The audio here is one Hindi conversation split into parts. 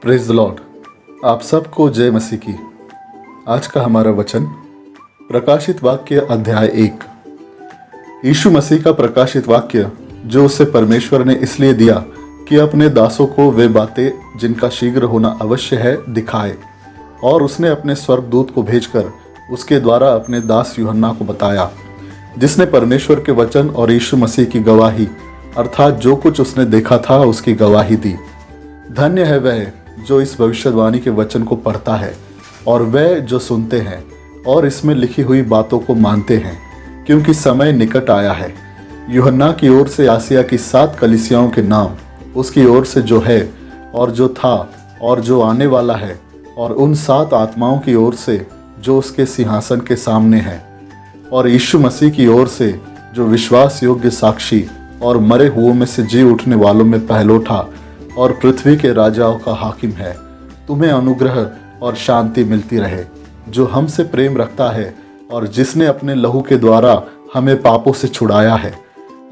Praise the Lord. आप सबको जय मसीह की। आज का हमारा वचन प्रकाशित वाक्य अध्याय 1। यीशु मसीह का प्रकाशित वाक्य जो उसे परमेश्वर ने इसलिए दिया कि अपने दासों को वे बातें जिनका शीघ्र होना अवश्य है दिखाए, और उसने अपने स्वर्गदूत को भेजकर उसके द्वारा अपने दास यूहन्ना को बताया, जिसने परमेश्वर के वचन और यीशु मसीह की गवाही अर्थात जो कुछ उसने देखा था उसकी गवाही दी। धन्य है वह जो इस भविष्यवाणी के वचन को पढ़ता है और वह जो सुनते हैं और इसमें लिखी हुई बातों को मानते हैं, क्योंकि समय निकट आया है। यूहन्ना की ओर से आसिया की 7 कलीसियाओं के नाम, उसकी ओर से जो है और जो था और जो आने वाला है, और उन 7 आत्माओं की ओर से जो उसके सिंहासन के सामने हैं, और यीशु मसीह की ओर से जो विश्वास योग्य साक्षी और मरे हुओं में से जी उठने वालों में पहलोठा और पृथ्वी के राजाओं का हाकिम है। तुम्हें अनुग्रह और शांति मिलती रहे, जो हमसे प्रेम रखता है और जिसने अपने लहू के द्वारा हमें पापों से छुड़ाया है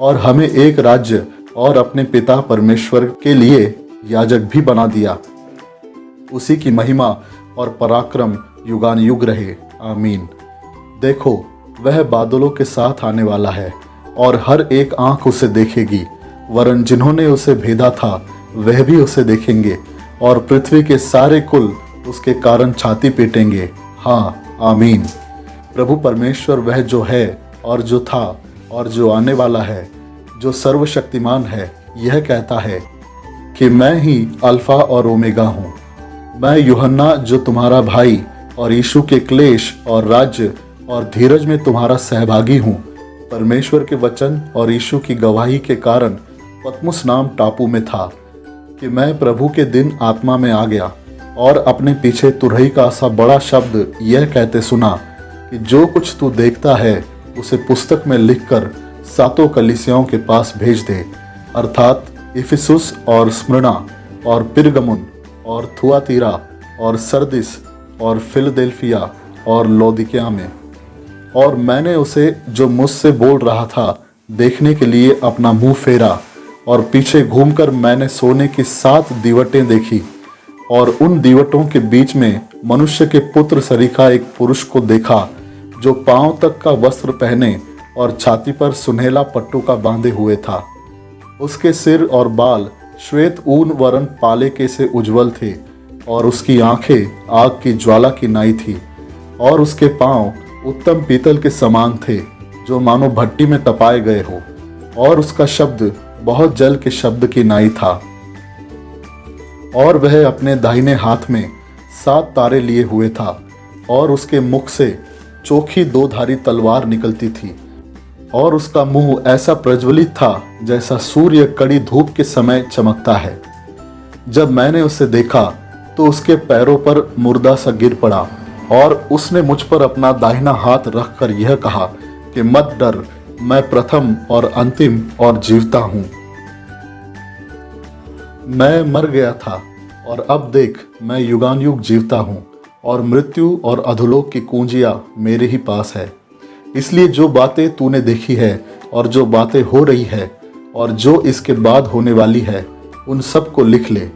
और हमें एक राज्य और अपने पिता परमेश्वर के लिए याजक भी बना दिया। उसी की महिमा और पराक्रम युगान युग रहे। आमीन। देखो, वह बादलों के साथ आने वाला है और हर एक आंख उसे देखेगी, वरन जिन्होंने उसे भेदा था वह भी उसे देखेंगे, और पृथ्वी के सारे कुल उसके कारण छाती पीटेंगे। हाँ, आमीन। प्रभु परमेश्वर वह जो है और जो था और जो आने वाला है, जो सर्वशक्तिमान है, यह कहता है कि मैं ही अल्फा और ओमेगा हूँ। मैं यूहन्ना जो तुम्हारा भाई और यीशु के क्लेश और राज्य और धीरज में तुम्हारा सहभागी हूँ, परमेश्वर के वचन और यीशु की गवाही के कारण पतमुस नाम टापू में था कि मैं प्रभु के दिन आत्मा में आ गया और अपने पीछे तुरही का सा बड़ा शब्द यह कहते सुना कि जो कुछ तू देखता है उसे पुस्तक में लिखकर 7 कलीसियाओं के पास भेज दे, अर्थात इफिसुस और स्मुर्ना और पिरगमुन और थुआतीरा और सरदिस और फिलदेल्फिया और लौदीकिया में। और मैंने उसे जो मुझसे बोल रहा था देखने के लिए अपना मुंह फेरा, और पीछे घूमकर मैंने सोने की 7 दीवटें देखी, और उन दीवटों के बीच में मनुष्य के पुत्र सरीखा एक पुरुष को देखा, जो पांव तक का वस्त्र पहने और छाती पर सुनहला पट्टू का बांधे हुए था। उसके सिर और बाल श्वेत ऊन वरन पाले के से उज्जवल थे, और उसकी आंखें आग की ज्वाला की नाई थी, और उसके पांव उत्तम पीतल के समान थे, जो मानो भट्टी में तपाए गए हो, और उसका शब्द बहुत जल के शब्द की नाई था। और वह अपने दाहिने हाथ में 7 तारे लिए हुए था, और उसके मुख से चोखी 2 धारी तलवार निकलती थी, और उसका मुंह ऐसा प्रज्वलित था जैसा सूर्य कड़ी धूप के समय चमकता है। जब मैंने उसे देखा तो उसके पैरों पर मुर्दा सा गिर पड़ा, और उसने मुझ पर अपना दाहिना हाथ रखकर यह कहा कि मत डर, मैं प्रथम और अंतिम और जीवता हूँ। मैं मर गया था और अब देख मैं युगान युग जीवता हूँ, और मृत्यु और अधोलोक की कुंजियाँ मेरे ही पास है। इसलिए जो बातें तूने देखी है और जो बातें हो रही है और जो इसके बाद होने वाली है, उन सब को लिख ले,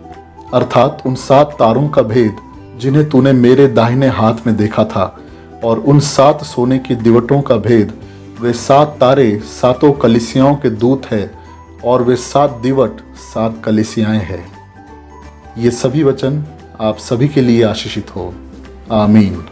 अर्थात उन 7 तारों का भेद जिन्हें तूने मेरे दाहिने हाथ में देखा था, और उन 7 सोने की दिवटों का भेद। वे 7 तारे 7 कलीसियाओं के दूत हैं, और वे 7 दिवट 7 कलीसियाएं हैं। ये सभी वचन आप सभी के लिए आशीषित हो। आमीन।